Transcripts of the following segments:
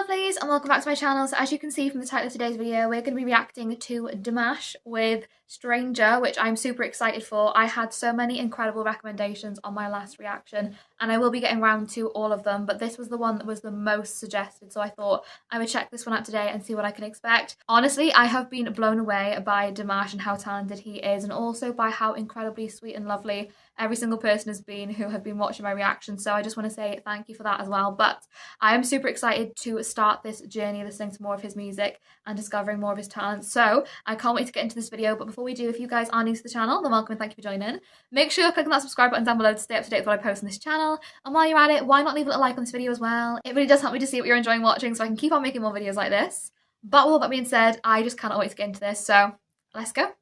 lovelies, and welcome back to my channel. So as you can see from the title of today's video, we're going to be reacting to Dimash with Stranger, which I'm super excited for. I had so many incredible recommendations on my last reaction and I will be getting round to all of them, but this was the one that was the most suggested, so I thought I would check this one out today and see what I can expect. Honestly, I have been blown away by Dimash and how talented he is, and also by how incredibly sweet and lovely every single person has been who have been watching my reaction, so I just want to say thank you for that as well. But I am super excited to start this journey listening to more of his music and discovering more of his talent, so I can't wait to get into this video. But before we do, if you guys are new to the channel, then welcome and thank you for joining. Make sure you're clicking that subscribe button down below to stay up to date with what I post on this channel, and while you're at it, why not leave a little like on this video as well? It really does help me to see what you're enjoying watching so I can keep on making more videos like this. But with all that being said, I just cannot wait to get into this, so let's go.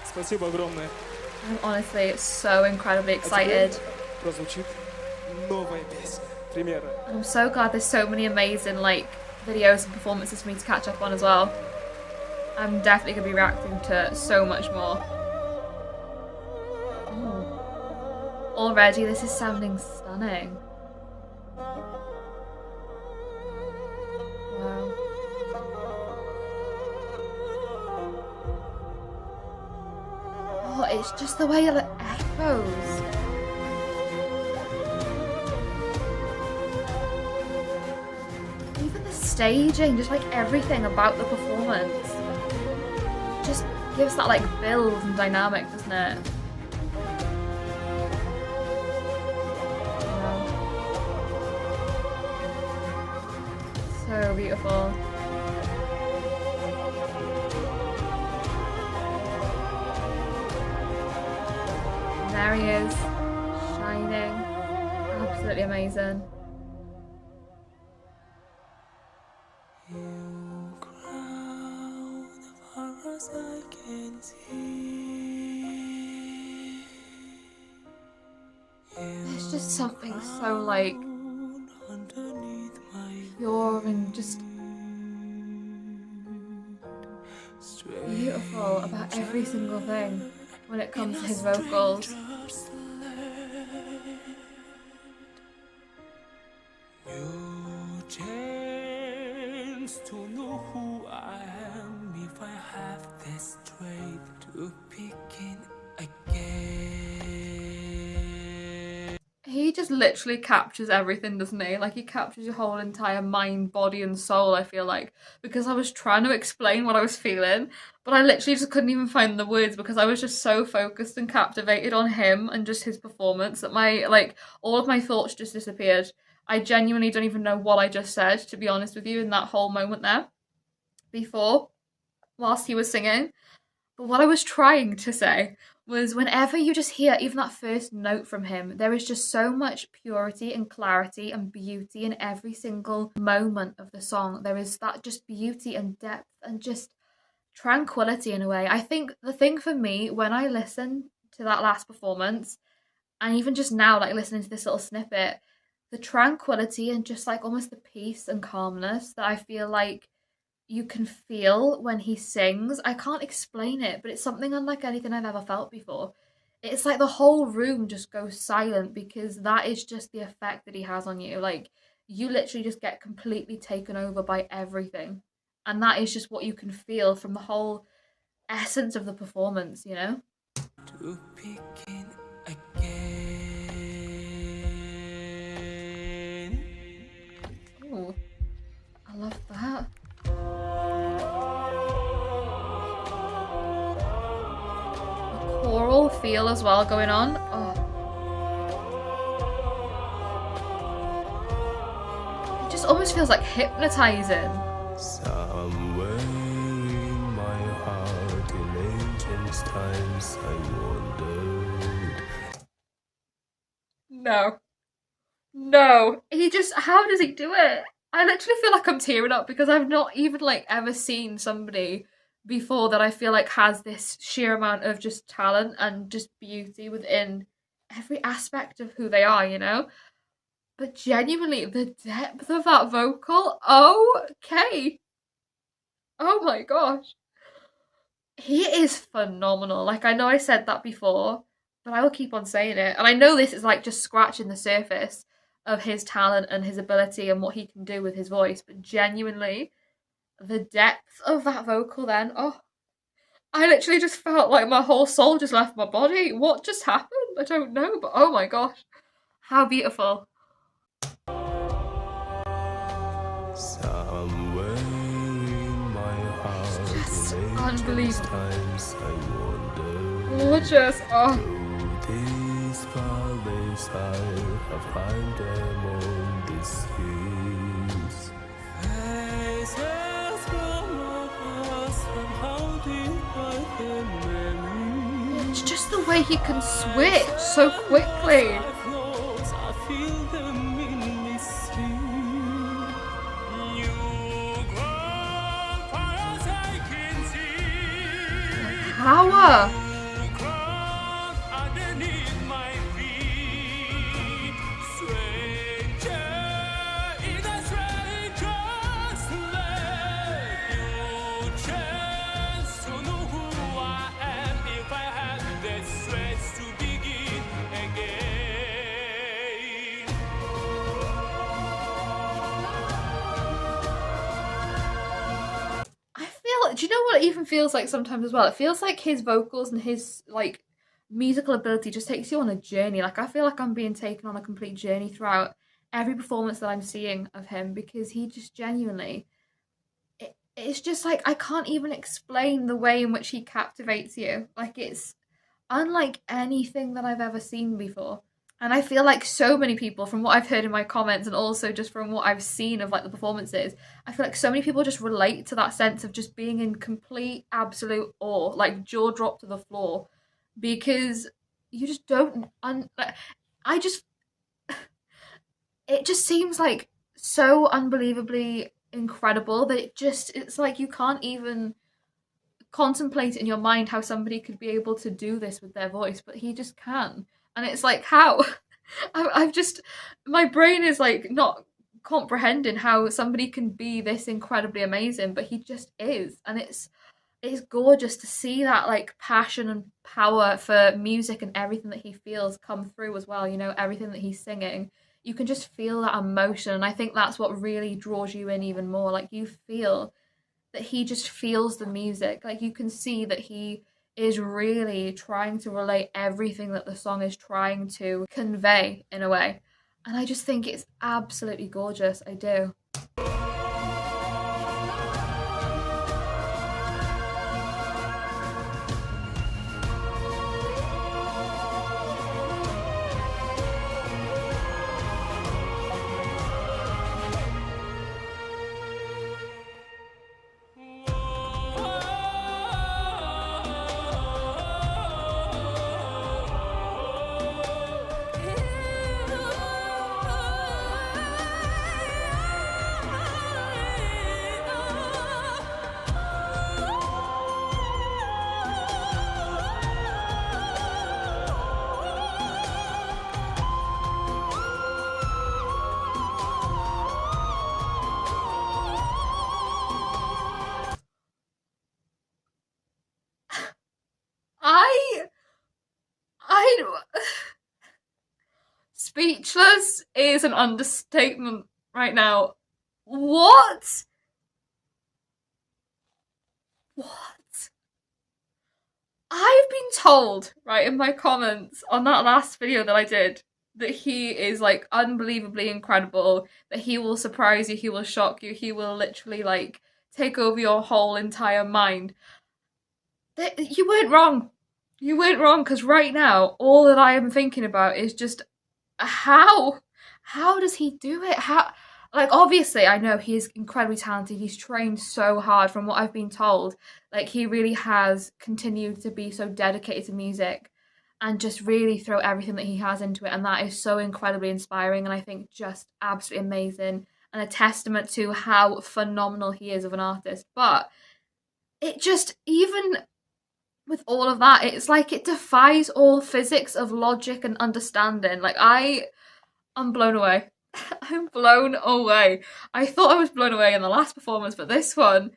Спасибо огромное. I'm honestly so incredibly excited. Прозвучит новая песня. Примерно. And I'm so glad there's so many amazing videos and performances for me to catch up on as well. I'm definitely going to be reacting to so much more. Ooh. Already this is sounding stunning. Wow. Oh, it's just the way that it echoes. Even the staging, just everything about the performance just gives that build and dynamic, doesn't it? Wow. So beautiful. There he is, shining, absolutely amazing. There's just something so pure and just beautiful about every single thing when it comes to his vocals. New chance to know who I am if I have the strength to begin again. He just literally captures everything, doesn't he? He captures your whole entire mind, body and soul, I feel like. Because I was trying to explain what I was feeling, but I literally just couldn't even find the words because I was just so focused and captivated on him and just his performance that all of my thoughts just disappeared. I genuinely don't even know what I just said, to be honest with you, in that whole moment there before, whilst he was singing. But what I was trying to say was, whenever you just hear even that first note from him, there is just so much purity and clarity and beauty in every single moment of the song. There is that just beauty and depth and just tranquility in a way. I think the thing for me when I listen to that last performance, and even just now listening to this little snippet, the tranquility and just almost the peace and calmness that I feel you can feel when he sings. I can't explain it, but it's something unlike anything I've ever felt before. It's the whole room just goes silent because that is just the effect that he has on you. You literally just get completely taken over by everything. And that is just what you can feel from the whole essence of the performance, you know? To begin again. Ooh, I love that. Choral feel as well going on. Oh. It just almost feels hypnotizing. Somewhere in my heart in ancient times I wondered. No. How does he do it? I literally feel I'm tearing up because I've not even ever seen somebody before that I feel has this sheer amount of just talent and just beauty within every aspect of who they are, you know? But genuinely, the depth of that vocal, okay. Oh my gosh. He is phenomenal. I know I said that before, but I will keep on saying it. And I know this is just scratching the surface, of his talent and his ability and what he can do with his voice, but genuinely, the depth of that vocal then, oh, I literally just felt like my whole soul just left my body. What just happened? I don't know, but oh my gosh, how beautiful. Somewhere in my heart, Just in ancient unbelievable. times, I wonder. Gorgeous. Oh, Through these valleys, I have climbed them on these hills. Faces from us, and how deep I can it's just the way he can switch so quickly. flows, I feel them in me sing. You grow as I can see. Power. You grow underneath my feet. Stranger in a stranger's land. You chance to know who I am if I had the strength to begin again. I feel, do you know what it even feels like sometimes as well? It feels like his vocals and his like musical ability just takes you on a journey. Like I feel like I'm being taken on a complete journey throughout every performance that I'm seeing of him because he just genuinely it's just like I can't even explain the way in which he captivates you. Like it's unlike anything that I've ever seen before. And I feel like so many people, from what I've heard in my comments and also just from what I've seen of like the performances, I feel like so many people just relate to that sense of just being in complete, absolute awe, like jaw drop to the floor, because you just don't. Like, I just, it just seems like so unbelievably incredible that it's like you can't even contemplate in your mind how somebody could be able to do this with their voice, but he just can. And it's like, how? I've just, my brain is like not comprehending how somebody can be this incredibly amazing, but he just is. And it's gorgeous to see that like passion and power for music and everything that he feels come through as well. You know, everything that he's singing. You can just feel that emotion. And I think that's what really draws you in even more. Like you feel that he just feels the music. Like you can see that he is really trying to relate everything that the song is trying to convey in a way. And I just think it's absolutely gorgeous. I do. I I speechless is an understatement right now. What? What? I've been told, right, in my comments on that last video that I did, that he is like unbelievably incredible, that he will surprise you, he will shock you, he will literally like take over your whole entire mind. You weren't wrong. You weren't wrong because right now, all that I am thinking about is just how? How does he do it? How? Like, obviously, I know he is incredibly talented. He's trained so hard from what I've been told. Like, he really has continued to be so dedicated to music and just really throw everything that he has into it. And that is so incredibly inspiring and I think just absolutely amazing and a testament to how phenomenal he is of an artist. But it just, even with all of that, it's like it defies all physics of logic and understanding. Like, I'm blown away. I'm blown away. I thought I was blown away in the last performance, but this one,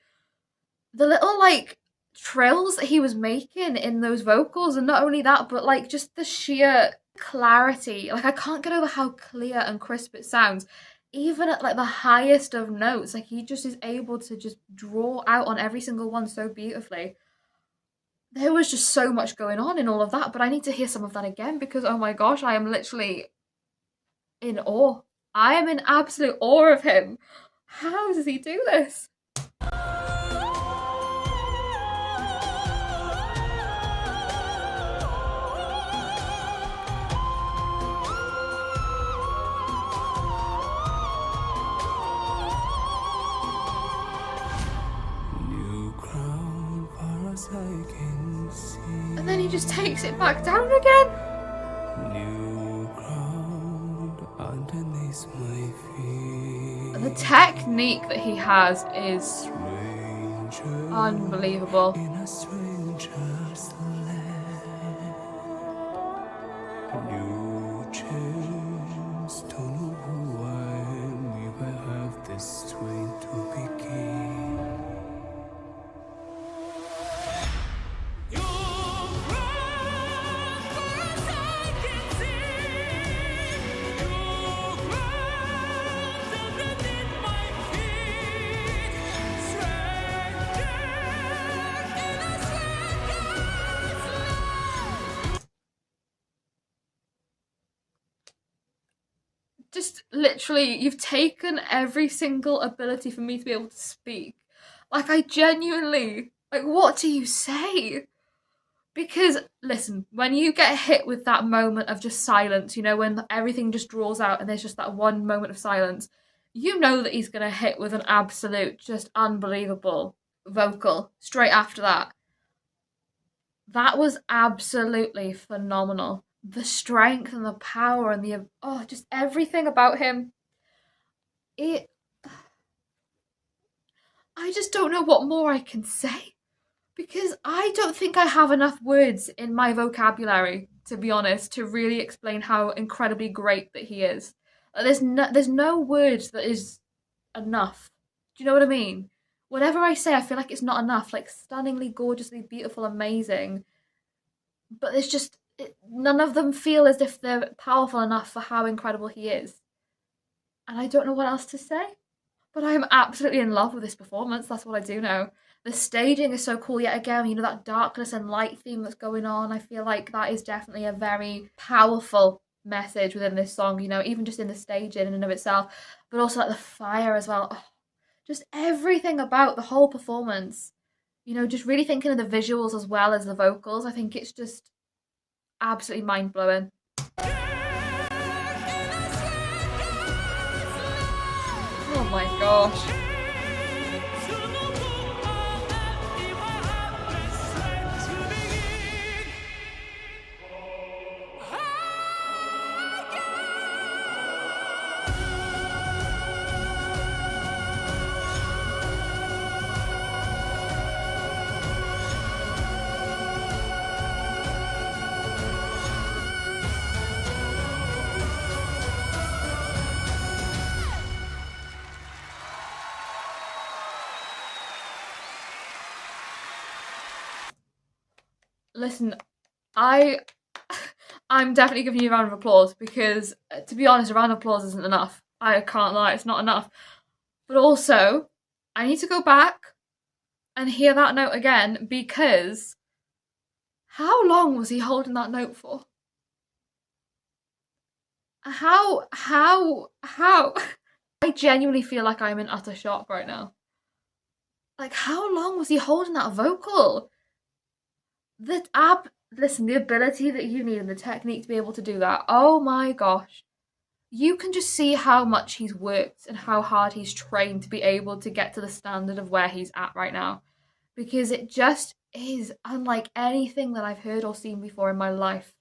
the little like trills that he was making in those vocals, and not only that, but like just the sheer clarity. Like, I can't get over how clear and crisp it sounds. Even at like the highest of notes, like he just is able to just draw out on every single one so beautifully. There was just so much going on in all of that, but I need to hear some of that again because oh my gosh, I am literally in awe. I am in absolute awe of him. How does he do this? New crown far as I can see. And then he just takes it back down again. New ground underneath my feet. The technique that he has is Stranger unbelievable. in a stranger's land. New chance, don't know who I am. We will have the strength to begin. Just literally, you've taken every single ability for me to be able to speak. Like, I genuinely, like, what do you say? Because, listen, when you get hit with that moment of just silence, you know, when everything just draws out and there's just that one moment of silence, you know that he's going to hit with an absolute, just unbelievable vocal straight after that. That was absolutely phenomenal. The strength and the power and the just everything about him. I just don't know what more I can say because I don't think I have enough words in my vocabulary, to be honest, to really explain how incredibly great that he is. There's no words that is enough. Do you know what I mean? Whatever I say, I feel like it's not enough. Like stunningly, gorgeously, beautiful, amazing. But it's just none of them feel as if they're powerful enough for how incredible he is. And I don't know what else to say. But I'm absolutely in love with this performance. That's what I do know. The staging is so cool yet again. You know, that darkness and light theme that's going on. I feel like that is definitely a very powerful message within this song, you know, even just in the staging in and of itself. But also like the fire as well. Oh, just everything about the whole performance. You know, just really thinking of the visuals as well as the vocals. I think it's just absolutely mind-blowing. Oh my gosh. Listen, I'm definitely giving you a round of applause because, to be honest, a round of applause isn't enough. I can't lie, it's not enough. But also, I need to go back and hear that note again because how long was he holding that note for? How? I genuinely feel like I'm in utter shock right now. Like, how long was he holding that vocal? Listen, the ability that you need and the technique to be able to do that, oh my gosh. You can just see how much he's worked and how hard he's trained to be able to get to the standard of where he's at right now. Because it just is unlike anything that I've heard or seen before in my life.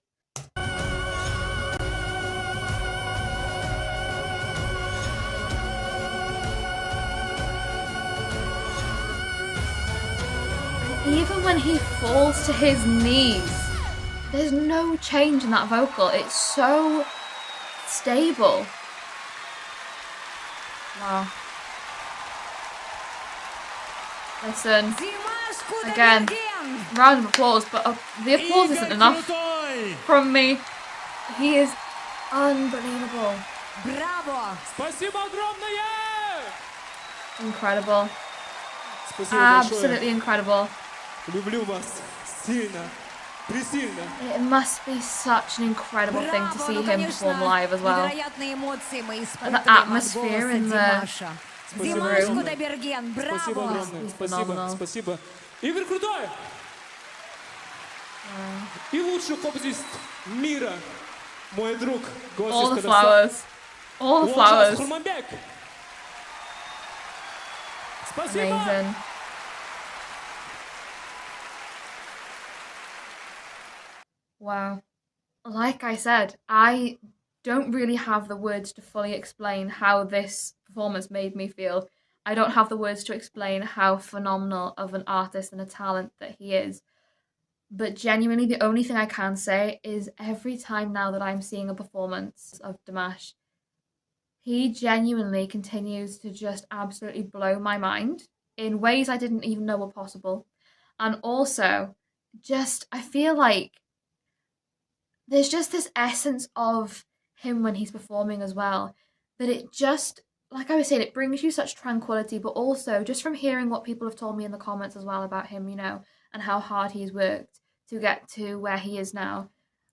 Even when he falls to his knees, there's no change in that vocal. It's so stable. Wow. Listen, again, round of applause, but the applause isn't enough from me. He is unbelievable. Браво! Спасибо огромное! Incredible. Спасибо Absolutely большое. incredible. Люблю вас сильно, пресильно. It must be such an incredible thing to Браво! see Ну, him perform live as well. невероятные эмоции мы The испытываем от atmosphere голоса in Димаша. Спасибо Димаш огромное. Qudaibergen, Спасибо браво! огромное. He's Спасибо, phenomenal. спасибо. Игорь Крутой! И лучший хоббист мира, мой друг, All the гость flowers. All the flowers. Хурманбек. Спасибо! Amazing. Wow. Like I said, I don't really have the words to fully explain how this performance made me feel. I don't have the words to explain how phenomenal of an artist and a talent that he is. But genuinely, the only thing I can say is every time now that I'm seeing a performance of Dimash, he genuinely continues to just absolutely blow my mind in ways I didn't even know were possible. And also, just, I feel like there's just this essence of him when he's performing as well, that it just, like I was saying, it brings you such tranquility, but also just from hearing what people have told me in the comments as well about him, you know, and how hard he's worked to get to where he is now,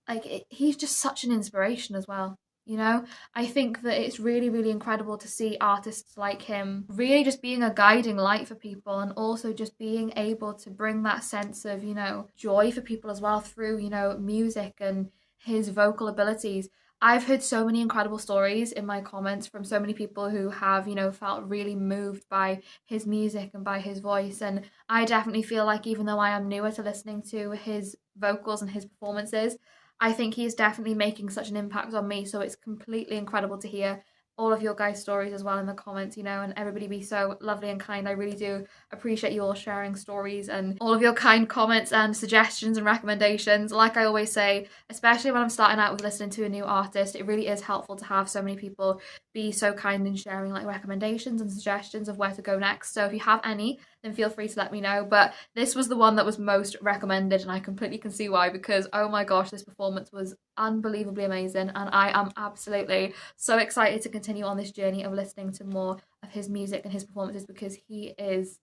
like he's just such an inspiration as well. You know, I think that it's really, really incredible to see artists like him really just being a guiding light for people, and also just being able to bring that sense of, you know, joy for people as well through, you know, music and his vocal abilities. I've heard so many incredible stories in my comments from so many people who have, you know, felt really moved by his music and by his voice. And I definitely feel like, even though I am newer to listening to his vocals and his performances, I think he is definitely making such an impact on me. So it's completely incredible to hear all of your guys' stories as well in the comments, you know, and everybody be so lovely and kind. I really do appreciate you all sharing stories and all of your kind comments and suggestions and recommendations. Like I always say, especially when I'm starting out with listening to a new artist, it really is helpful to have so many people be so kind in sharing like recommendations and suggestions of where to go next. So if you have any, then feel free to let me know. But this was the one that was most recommended, and I completely can see why, because oh my gosh, this performance was unbelievably amazing, and I am absolutely so excited to continue on this journey of listening to more of his music and his performances, because he is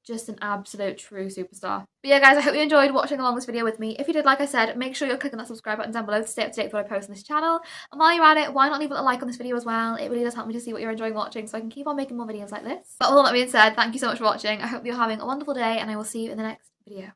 just an absolute true superstar. But yeah, guys, I hope you enjoyed watching along this video with me. If you did, like I said, make sure you're clicking that subscribe button down below to stay up to date with what I post on this channel. And while you're at it, why not leave a little like on this video as well? It really does help me to see what you're enjoying watching, so I can keep on making more videos like this. But all that being said, thank you so much for watching. I hope you're having a wonderful day, and I will see you in the next video.